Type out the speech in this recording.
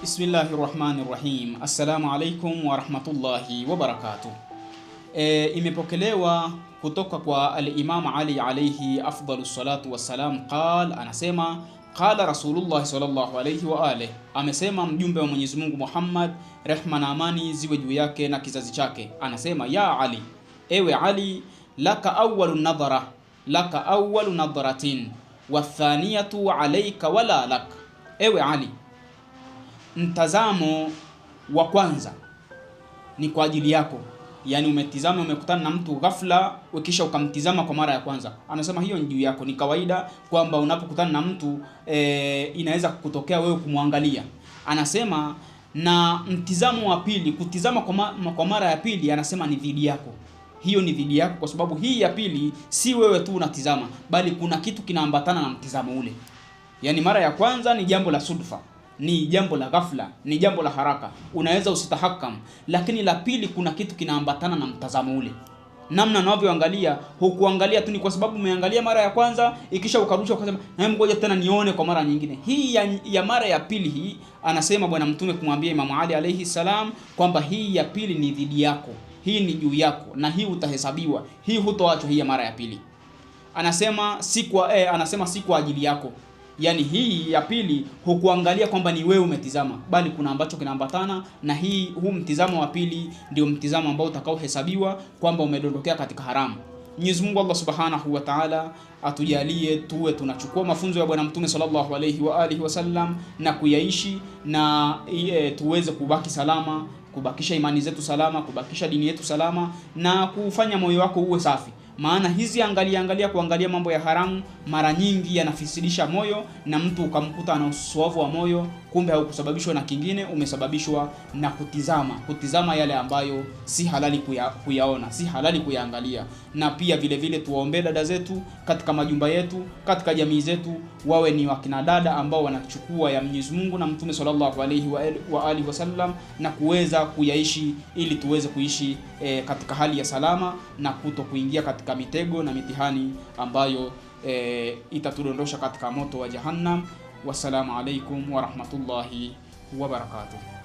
Bismillahirrahmanirrahim. Assalamu alaikum wa rahmatullahi wa barakatuh. Imepokelewa kutoka kwa al-Imam Ali alayhi afdalus salatu wassalam anasema qala Rasulullah sallallahu alayhi wa alihi, amesema mjumbe wa Mwenyezi Mungu Muhammad, rehma na amani ziwe juu yake na kizazi chake, anasema ya Ali, ewe Ali, laka awwalu nadharatin wa thaniyatu alayka wala lak. Ewe Ali, mtazamo wa kwanza ni kwa ajili yako. Yani umetizama, umekutana na mtu ghafla ukisha ukamtizama kwa mara ya kwanza, anasema hiyo ni juu yako. Ni kawaida kwamba unapokutana na mtu inaweza kutokea wewe kumwangalia. Anasema na mtizamo wa pili, kutizama kwa mara ya pili, anasema ni dhidi yako. Hiyo ni dhidi yako, kwa sababu hii ya pili si wewe tu unatizama, bali kuna kitu kinaambatana na mtizamo ule. Yani mara ya kwanza ni jambo la sudfa, ni jambo la ghafla, ni jambo la haraka, unaweza usitahakam. Lakini la pili kuna kitu kinaambatana na mtazamo ule. Namna unavyoangalia, hukuangalia tu ni kwa sababu umeangalia mara ya kwanza ikisha ukarusha ukasema na ngoja tena nione kwa mara nyingine. Hii ya mara ya pili hii, anasema bwana mtume kumwambia Imam Ali alayhi salam kwamba hii ya pili ni dhidi yako, hii ni juu yako, na hii utahesabiwa, hii hutoachwa. Hii ya mara ya pili anasema si kwa ajili yako. Yani hii ya pili hukuangalia kwamba ni wewe umetizama, bali kuna ambacho kinaambatana na huu mtizamo wa pili, ndio mtizamo ambao utakaohesabiwa kwamba umedondokea katika haramu. Mwenyezi Mungu Allah Subhanahu wa Ta'ala atujalie tuwe tunachukua mafunzo ya bwana mtume sallallahu alayhi wa alihi wasallam na kuyaishi, na tuweze kubaki salama, kubakisha imani zetu salama, kubakisha dini yetu salama, na kufanya moyo wako uwe safi. Maana hizi kuangalia mambo ya haramu mara nyingi yanafisidisha moyo, na mtu ukamkuta ana usuavu wa moyo, kumbe haukusababishwa na kingine, umesababishwa na kutizama yale ambayo si halali kuyaona, si halali kuyaangalia. Na pia vile vile tuwaombe dada zetu katika majumba yetu, katika jamii zetu, wawe ni wakina dada ambao wanachukua ya Mwenyezi Mungu na Mtume sallallahu alayhi wa alihi wasallam, na kuweza kuyaishi ili tuweze kuishi katika hali ya salama, na kuto kuingia katika mitego na mitihani ambayo itatudondosha katika moto wa Jahannam. Wassalamu alaikum wa rahmatullahi wa barakatuh.